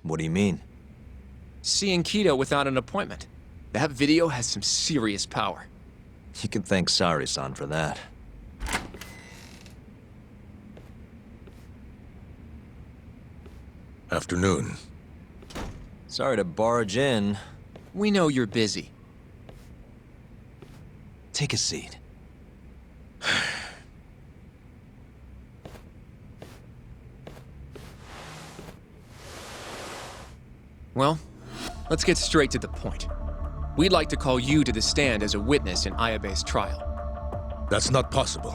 What do you mean? Seeing Keto without an appointment. That video has some serious power. You can thank Sari-san for that. Afternoon. Sorry to barge in. We know you're busy. Take a seat. Well, let's get straight to the point. We'd like to call you to the stand as a witness in Ayabe's trial. That's not possible.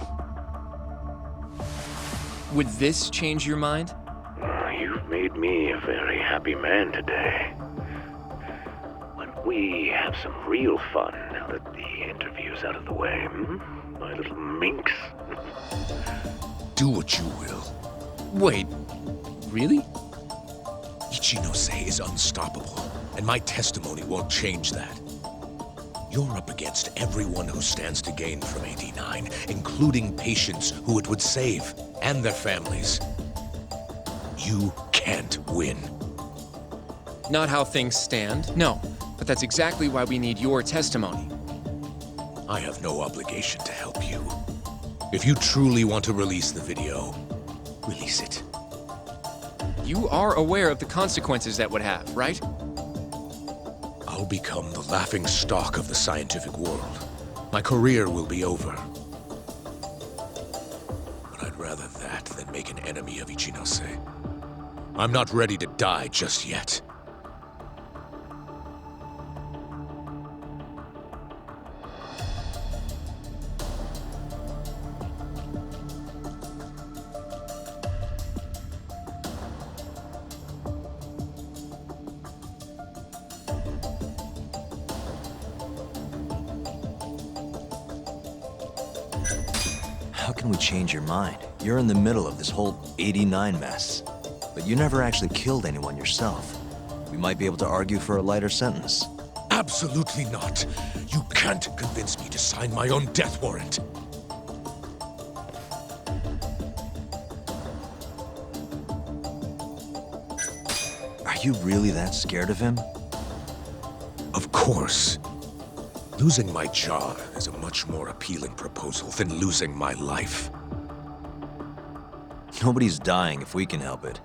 Would this change your mind? You've made me a very happy man today. Why don't we have some real fun now that the interview's out of the way, my little minx? Do what you will. Wait, really? Ichinose is unstoppable, and my testimony won't change that. You're up against everyone who stands to gain from 89, including patients who it would save, and their families. You can't win. Not how things stand, no. But that's exactly why we need your testimony. I have no obligation to help you. If you truly want to release the video, release it. You are aware of the consequences that would have, right? I'll become the laughing stock of the scientific world. My career will be over. But I'd rather that than make an enemy of Ichinose. I'm not ready to die just yet. How can we change your mind? You're in the middle of this whole 89 mess. But you never actually killed anyone yourself. We might be able to argue for a lighter sentence. Absolutely not. You can't convince me to sign my own death warrant. Are you really that scared of him? Of course. Losing my jaw is a much more appealing proposal than losing my life. Nobody's dying if we can help it.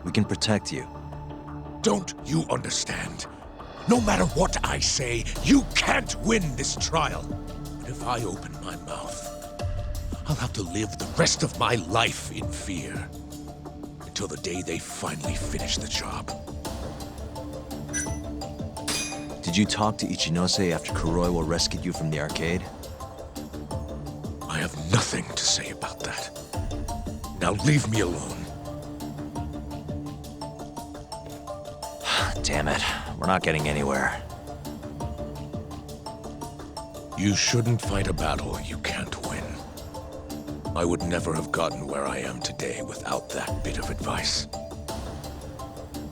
We can protect you. Don't you understand? No matter what I say, you can't win this trial. But if I open my mouth, I'll have to live the rest of my life in fear. Until the day they finally finish the job. Did you talk to Ichinose after Kuroiwa rescued you from the arcade? I have nothing to say about that. Now leave me alone. Damn it. We're not getting anywhere. You shouldn't fight a battle you can't win. I would never have gotten where I am today without that bit of advice.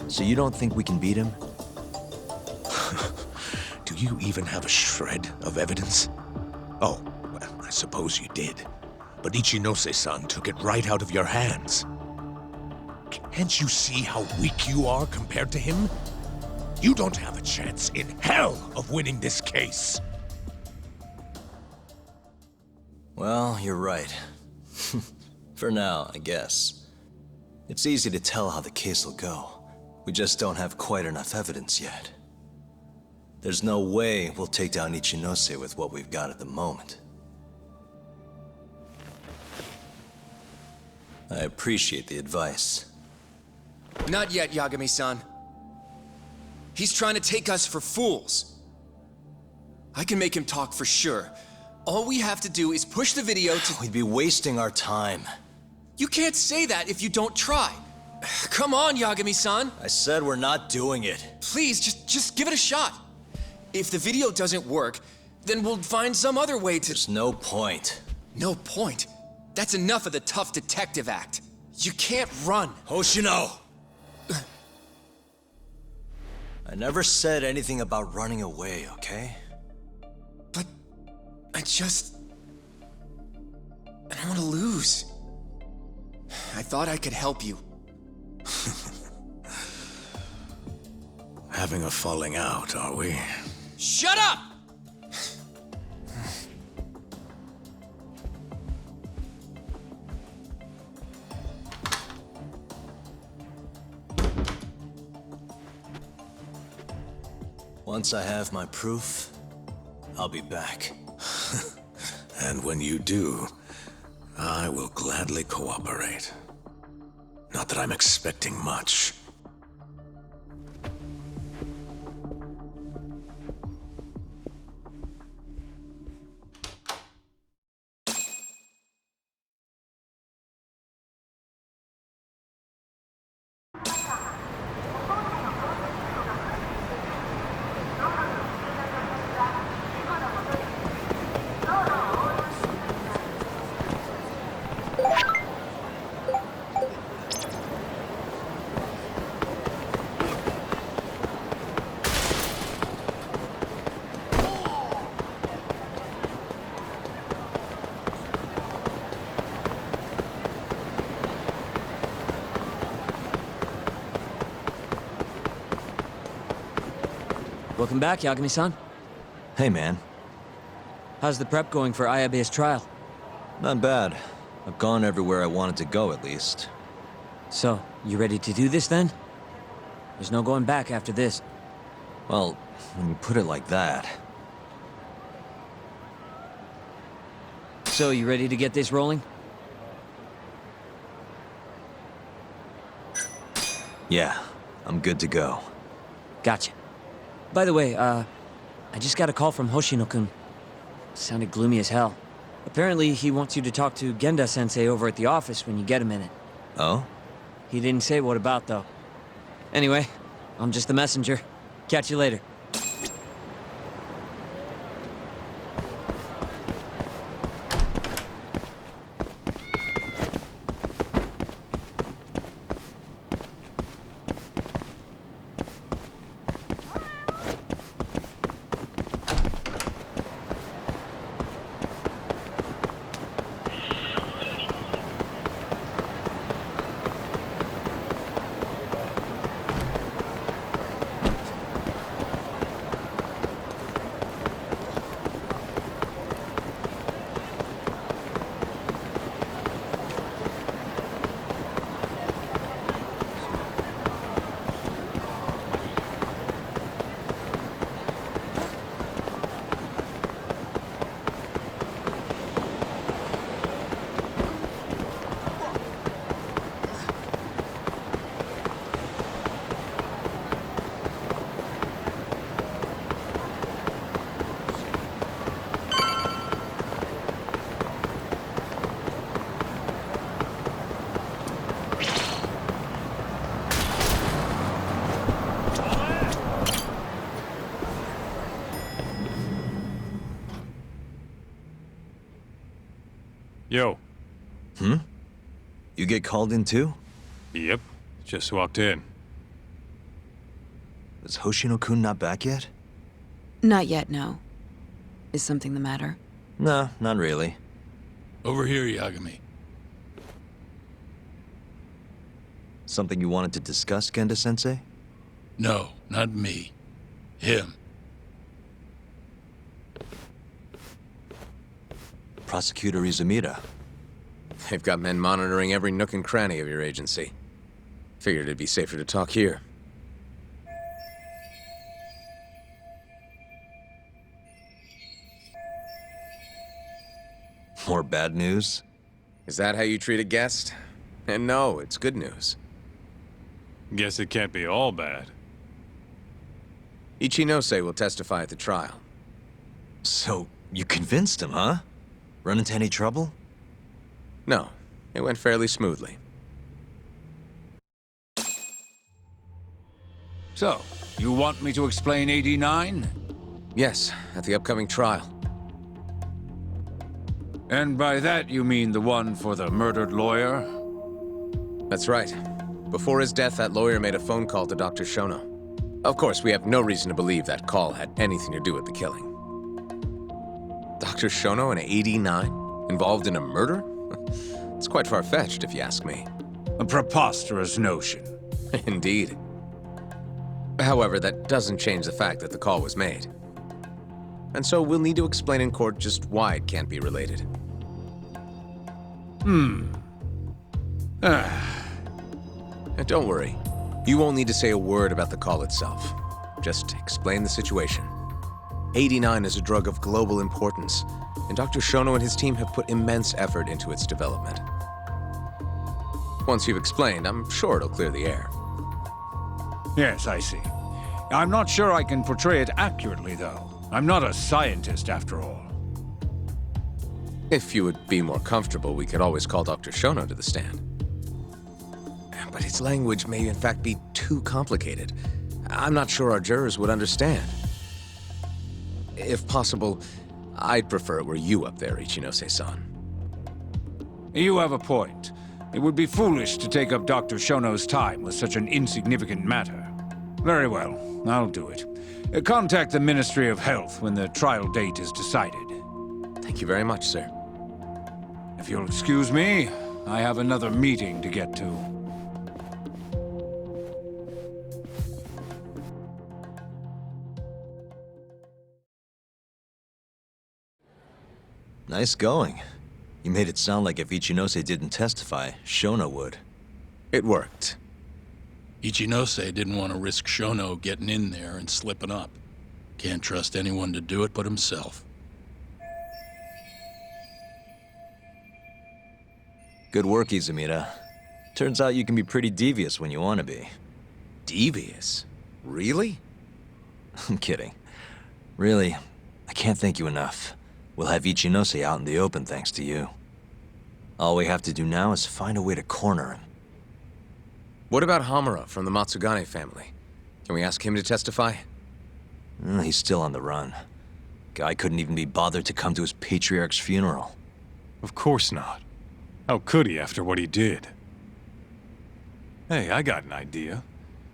So you don't think we can beat him? Do you even have a shred of evidence? Oh, well, I suppose you did. But Ichinose-san took it right out of your hands. Can't you see how weak you are compared to him? You don't have a chance in hell of winning this case. Well, you're right. For now, I guess. It's easy to tell how the case will go. We just don't have quite enough evidence yet. There's no way we'll take down Ichinose with what we've got at the moment. I appreciate the advice. Not yet, Yagami-san. He's trying to take us for fools. I can make him talk for sure. All we have to do is push the video to... We'd be wasting our time. You can't say that if you don't try. Come on, Yagami-san. I said we're not doing it. Please, just give it a shot. If the video doesn't work, then we'll find some other way to... There's no point. No point? That's enough of the tough detective act. You can't run. Hoshino! I never said anything about running away, okay? But I don't want to lose. I thought I could help you. having a falling out, are we? Shut up! Once I have my proof, I'll be back. And when you do, I will gladly cooperate. Not that I'm expecting much. Welcome back, Yagami-san. Hey, man. How's the prep going for Ayabe's trial? Not bad. I've gone everywhere I wanted to go, at least. So, you ready to do this then? There's no going back after this. Well, when you put it like that... So, you ready to get this rolling? Yeah, I'm good to go. Gotcha. By the way, I just got a call from Hoshino-kun. Sounded gloomy as hell. Apparently, he wants you to talk to Genda-sensei over at the office when you get a minute. Oh? He didn't say what about, though. Anyway, I'm just the messenger. Catch you later. Yo. You get called in too? Yep. Just walked in. Is Hoshino-kun not back yet? Not yet, no. Is something the matter? No, not really. Over here, Yagami. Something you wanted to discuss, Genda-sensei? No, not me. Him. Prosecutor Izumida. They've got men monitoring every nook and cranny of your agency. Figured it'd be safer to talk here. More bad news? Is that how you treat a guest? And no, it's good news. Guess it can't be all bad. Ichinose will testify at the trial. So, you convinced him, huh? Run into any trouble? No, it went fairly smoothly. So, you want me to explain 89? Yes, at the upcoming trial. And by that you mean the one for the murdered lawyer? That's right. Before his death, that lawyer made a phone call to Dr. Shono. Of course, we have no reason to believe that call had anything to do with the killing. Dr. Shono in 89? Involved in a murder? It's quite far-fetched, if you ask me. A preposterous notion. Indeed. However, that doesn't change the fact that the call was made. And so we'll need to explain in court just why it can't be related. And don't worry, you won't need to say a word about the call itself. Just explain the situation. 89 is a drug of global importance, and Dr. Shono and his team have put immense effort into its development. Once you've explained, I'm sure it'll clear the air. Yes, I see. I'm not sure I can portray it accurately, though. I'm not a scientist, after all. If you would be more comfortable, we could always call Dr. Shono to the stand. But his language may in fact be too complicated. I'm not sure our jurors would understand. If possible, I'd prefer it were you up there, Ichinose-san. You have a point. It would be foolish to take up Dr. Shono's time with such an insignificant matter. Very well, I'll do it. Contact the Ministry of Health when the trial date is decided. Thank you very much, sir. If you'll excuse me, I have another meeting to get to. Nice going. You made it sound like if Ichinose didn't testify, Shono would. It worked. Ichinose didn't want to risk Shono getting in there and slipping up. Can't trust anyone to do it but himself. Good work, Izumida. Turns out you can be pretty devious when you want to be. Devious? Really? I'm kidding. Really, I can't thank you enough. We'll have Ichinose out in the open thanks to you. All we have to do now is find a way to corner him. What about Hamura from the Matsugane family? Can we ask him to testify? He's still on the run. Guy couldn't even be bothered to come to his patriarch's funeral. Of course not. How could he after what he did? Hey, I got an idea.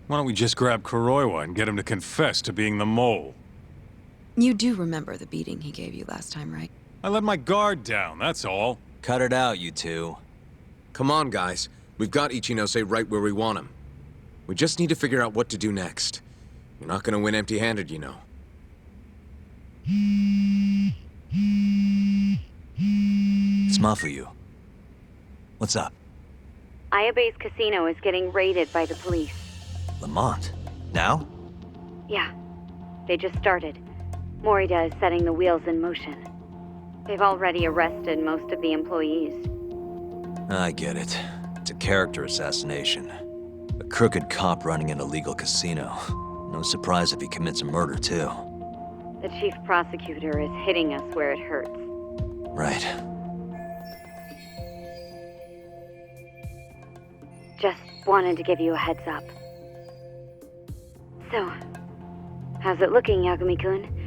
Why don't we just grab Kuroiwa and get him to confess to being the mole? You do remember the beating he gave you last time, right? I let my guard down, that's all. Cut it out, you two. Come on, guys. We've got Ichinose right where we want him. We just need to figure out what to do next. You're not gonna win empty-handed, you know. It's Mafuyu. What's up? Ayabe's casino is getting raided by the police. Lamont? Now? Yeah, they just started. Morita is setting the wheels in motion. They've already arrested most of the employees. I get it. It's a character assassination. A crooked cop running an illegal casino. No surprise if he commits a murder, too. The chief prosecutor is hitting us where it hurts. Right. Just wanted to give you a heads up. So, how's it looking, Yagami-kun?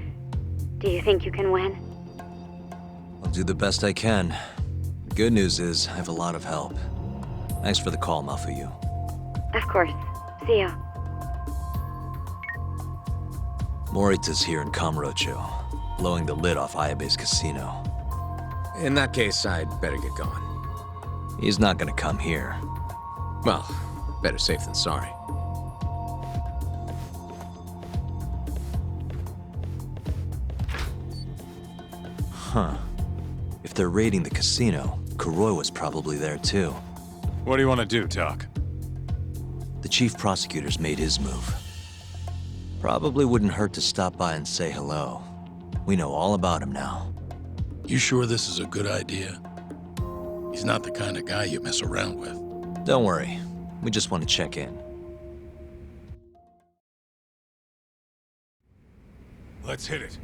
Do you think you can win? I'll do the best I can. The good news is, I have a lot of help. Thanks for the call, Mafuyu. Of course. See ya. Morita's here in Kamurocho, blowing the lid off Ayabe's casino. In that case, I'd better get going. He's not gonna come here. Well, better safe than sorry. Huh. If they're raiding the casino, Kuroi was probably there too. What do you want to do, Doc? The chief prosecutor's made his move. Probably wouldn't hurt to stop by and say hello. We know all about him now. You sure this is a good idea? He's not the kind of guy you mess around with. Don't worry. We just want to check in. Let's hit it.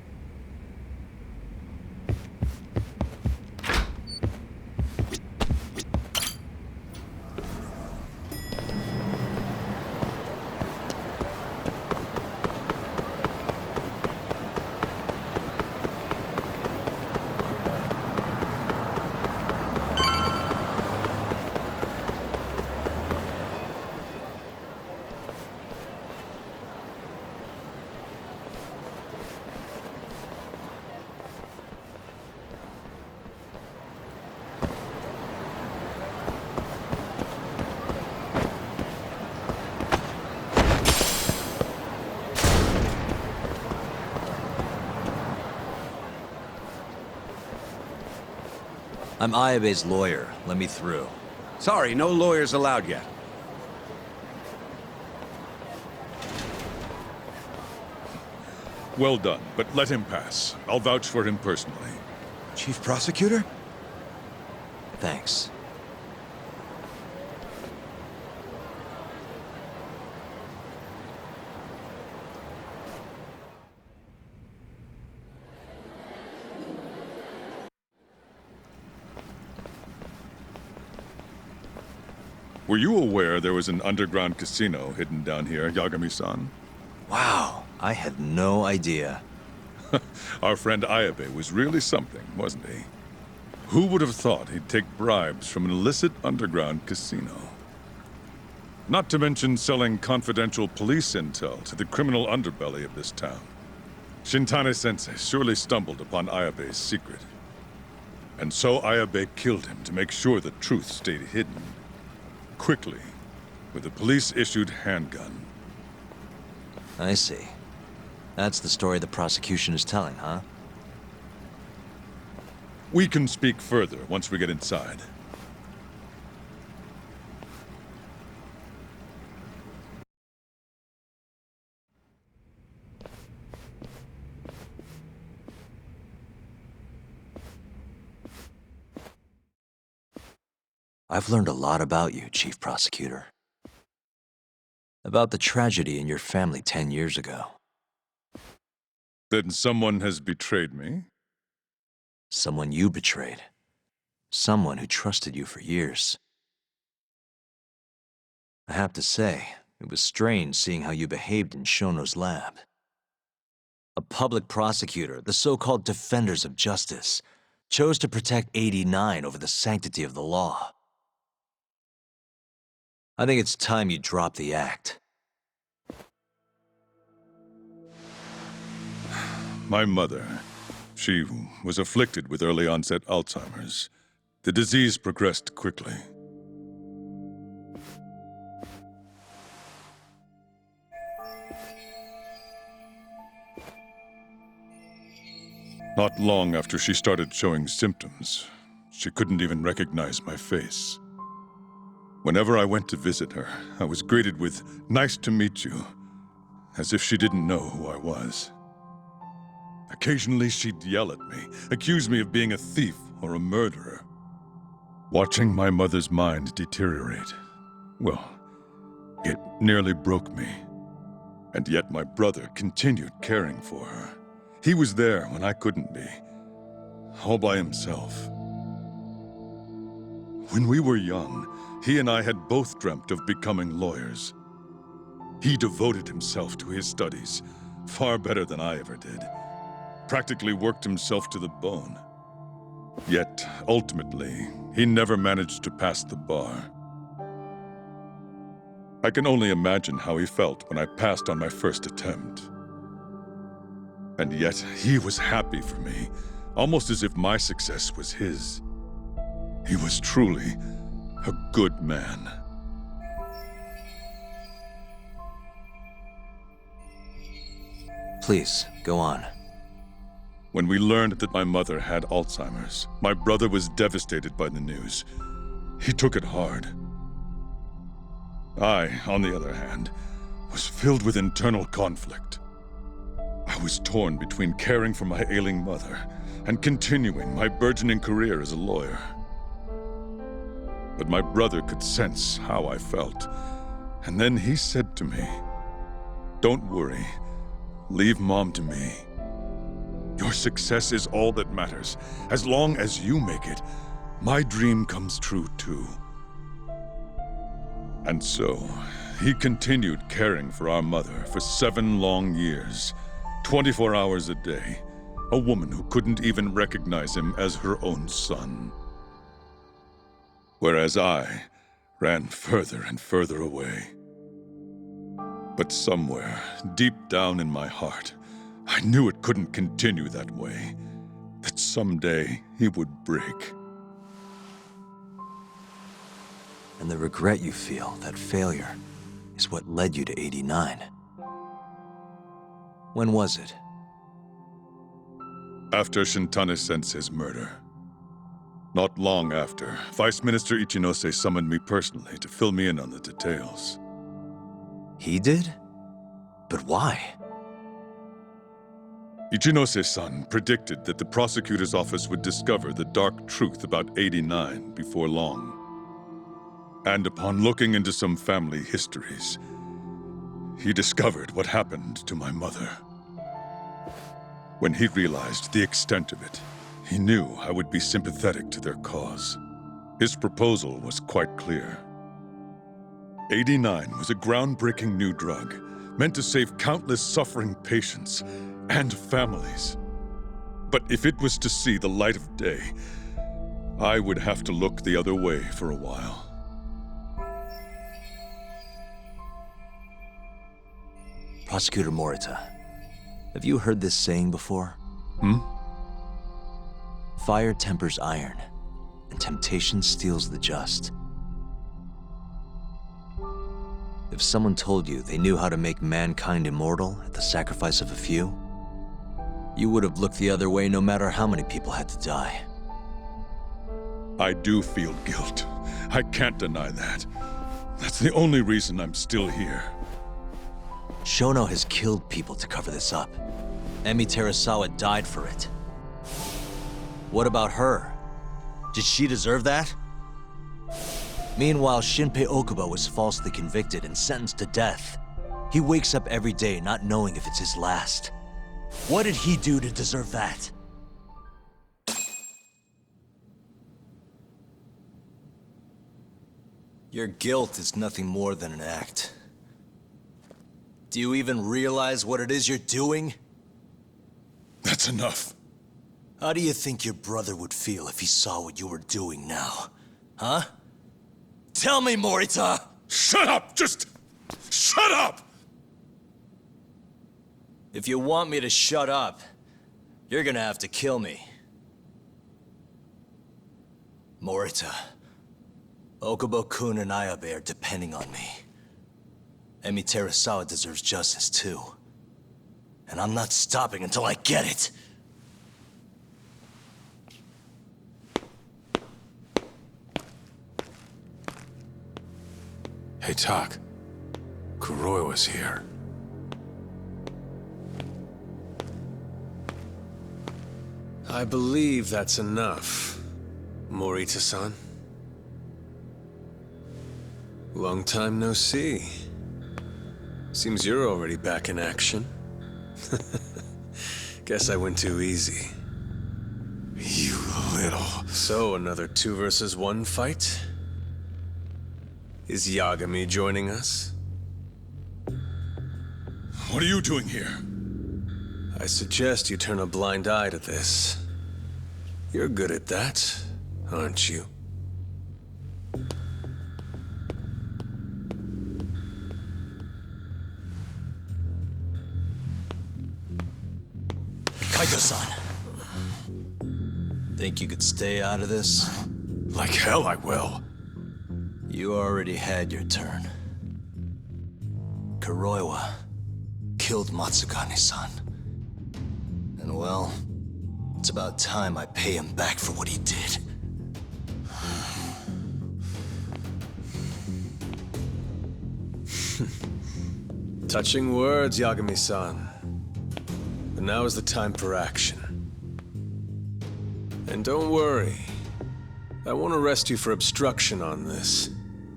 I'm Ayabe's lawyer. Let me through. Sorry, no lawyers allowed yet. Well done, but let him pass. I'll vouch for him personally. Chief Prosecutor? Thanks. Were you aware there was an underground casino hidden down here, Yagami-san? Wow, I had no idea. Our friend Ayabe was really something, wasn't he? Who would have thought he'd take bribes from an illicit underground casino? Not to mention selling confidential police intel to the criminal underbelly of this town. Shintane-sensei surely stumbled upon Ayabe's secret. And so Ayabe killed him to make sure the truth stayed hidden. Quickly, with a police-issued handgun. I see. That's the story the prosecution is telling, huh? We can speak further once we get inside. I've learned a lot about you, Chief Prosecutor. About the tragedy in your family 10 years ago. Then someone has betrayed me? Someone you betrayed. Someone who trusted you for years. I have to say, it was strange seeing how you behaved in Shono's lab. A public prosecutor, the so-called defenders of justice, chose to protect 89 over the sanctity of the law. I think it's time you drop the act. My mother, she was afflicted with early onset Alzheimer's. The disease progressed quickly. Not long after she started showing symptoms, she couldn't even recognize my face. Whenever I went to visit her, I was greeted with, "Nice to meet you," as if she didn't know who I was. Occasionally, she'd yell at me, accuse me of being a thief or a murderer. Watching my mother's mind deteriorate, well, it nearly broke me. And yet my brother continued caring for her. He was there when I couldn't be, all by himself. When we were young, he and I had both dreamt of becoming lawyers. He devoted himself to his studies, far better than I ever did. Practically worked himself to the bone. Yet, ultimately, he never managed to pass the bar. I can only imagine how he felt when I passed on my first attempt. And yet, he was happy for me, almost as if my success was his. He was truly a good man. Please, go on. When we learned that my mother had Alzheimer's, my brother was devastated by the news. He took it hard. I, on the other hand, was filled with internal conflict. I was torn between caring for my ailing mother and continuing my burgeoning career as a lawyer. But my brother could sense how I felt, and then he said to me, "Don't worry, leave Mom to me. Your success is all that matters. As long as you make it, my dream comes true too." And so, he continued caring for our mother for 7 long years, 24 hours a day, a woman who couldn't even recognize him as her own son. Whereas I ran further and further away. But somewhere, deep down in my heart, I knew it couldn't continue that way, that someday he would break. And the regret you feel, that failure, is what led you to 89. When was it? After Shintane-sensei's murder. Not long after, Vice Minister Ichinose summoned me personally to fill me in on the details. He did? But why? Ichinose-san predicted that the prosecutor's office would discover the dark truth about 89 before long. And upon looking into some family histories, he discovered what happened to my mother. When he realized the extent of it, he knew I would be sympathetic to their cause. His proposal was quite clear. 89 was a groundbreaking new drug, meant to save countless suffering patients and families. But if it was to see the light of day, I would have to look the other way for a while. Prosecutor Morita, have you heard this saying before? Fire tempers iron, and temptation steals the just. If someone told you they knew how to make mankind immortal at the sacrifice of a few, you would have looked the other way no matter how many people had to die. I do feel guilt. I can't deny that. That's the only reason I'm still here. Shono has killed people to cover this up. Emi Terasawa died for it. What about her? Did she deserve that? Meanwhile, Shinpei Okubo was falsely convicted and sentenced to death. He wakes up every day not knowing if it's his last. What did he do to deserve that? Your guilt is nothing more than an act. Do you even realize what it is you're doing? That's enough. How do you think your brother would feel if he saw what you were doing now? Huh? Tell me, Morita! Shut up! Just shut up! If you want me to shut up, you're gonna have to kill me. Morita, Okubo-kun and Ayabe are depending on me. Emi Terasawa deserves justice too. And I'm not stopping until I get it! Hey, Tak. Kuroiwa's here. I believe that's enough, Morita-san. Long time no see. Seems you're already back in action. Guess I went too easy. You little... So, another 2 versus 1 fight? Is Yagami joining us? What are you doing here? I suggest you turn a blind eye to this. You're good at that, aren't you? Kaito-san. Think you could stay out of this? Like hell I will. You already had your turn. Kuroiwa killed Matsugane-san. And well, it's about time I pay him back for what he did. Touching words, Yagami-san. But now is the time for action. And don't worry. I won't arrest you for obstruction on this.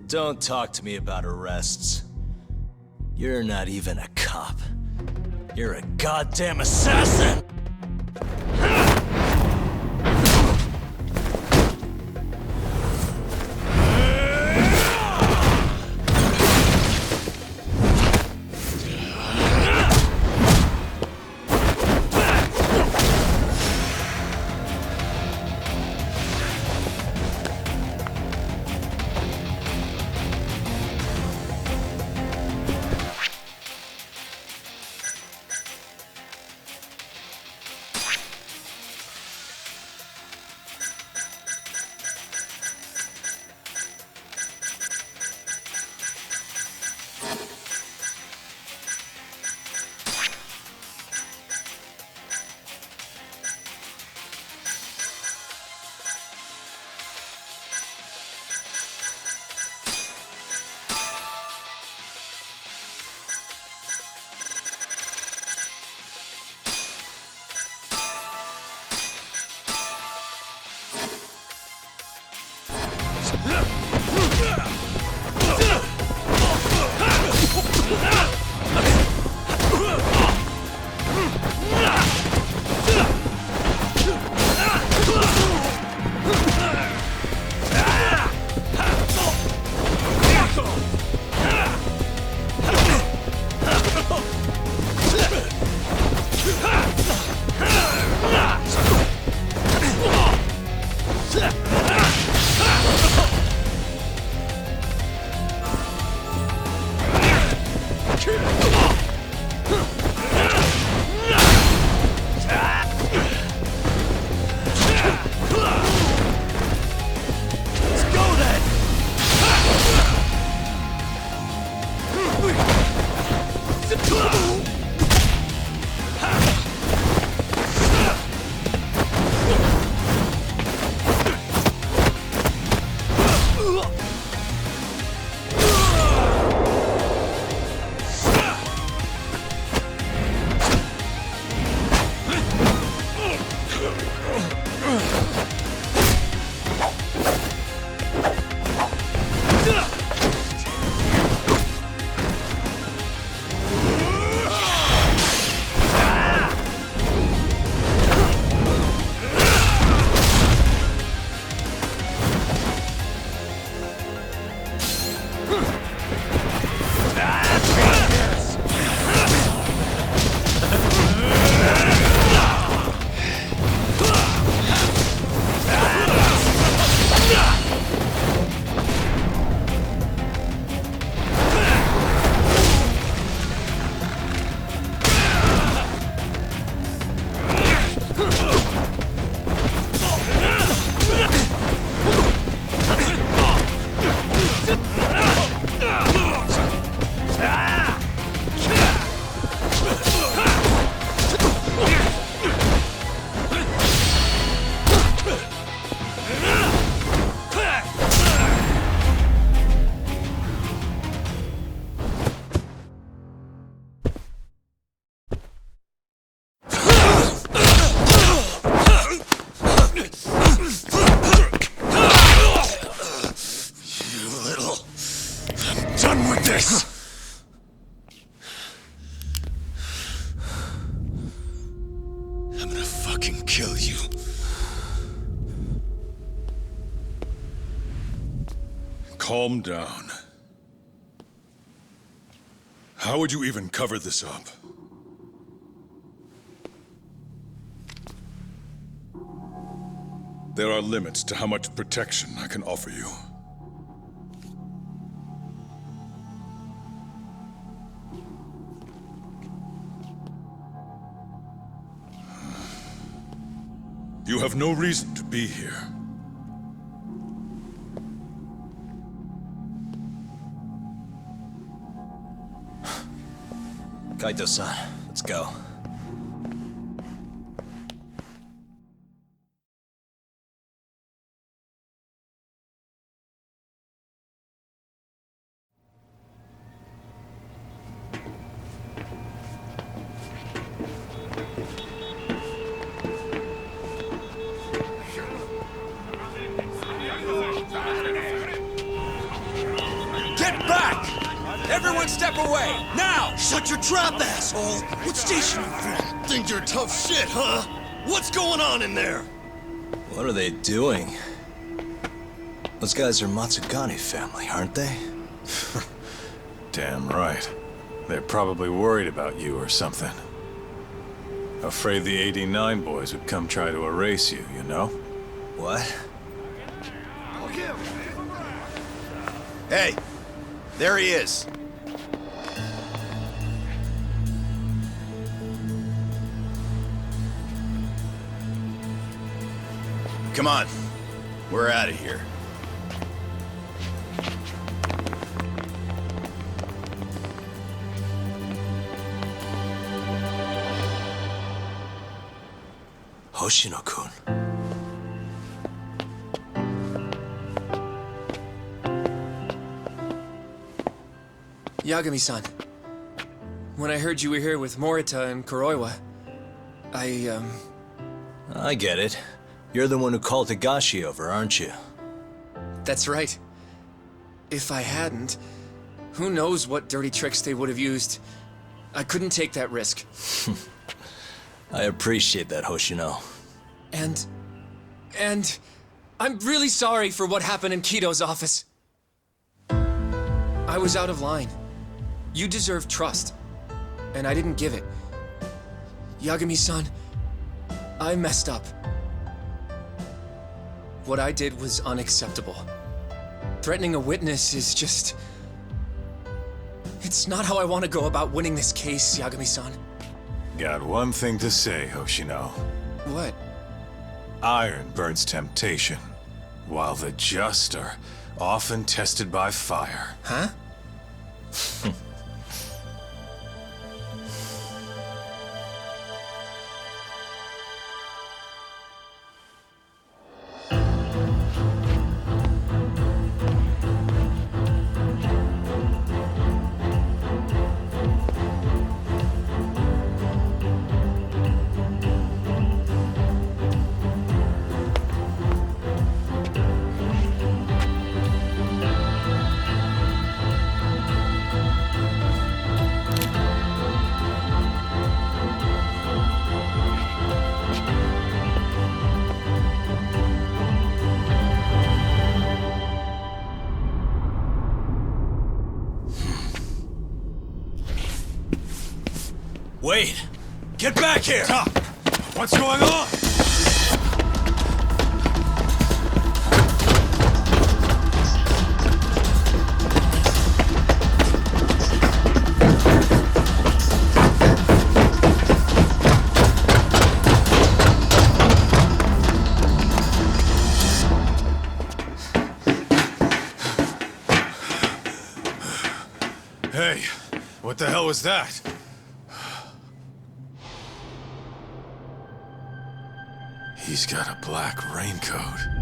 Don't talk to me about arrests. You're not even a cop. You're a goddamn assassin! Calm down. How would you even cover this up? There are limits to how much protection I can offer you. You have no reason to be here. Kaito-san, let's go. Get back! Everyone step away, now! Shut your trap, asshole! What station you from? Think you're tough shit, huh? What's going on in there? What are they doing? Those guys are Matsugane family, aren't they? Damn right. They're probably worried about you or something. Afraid the 89 boys would come try to erase you, you know? What? Hey, there he is. Come on, we're out of here. Hoshino-kun. Yagami-san, when I heard you were here with Morita and Kuroiwa, I get it. You're the one who called Higashi over, aren't you? That's right. If I hadn't, who knows what dirty tricks they would have used. I couldn't take that risk. I appreciate that, Hoshino. And I'm really sorry for what happened in Kito's office. I was out of line. You deserve trust, and I didn't give it. Yagami-san, I messed up. What I did was unacceptable. Threatening a witness is just... It's not how I want to go about winning this case, Yagami-san. Got one thing to say, Hoshino. What? Iron burns temptation, while the just are often tested by fire. Huh? Wait! Get back here! Top! What's going on? Hey, what the hell was that? He's got a black raincoat.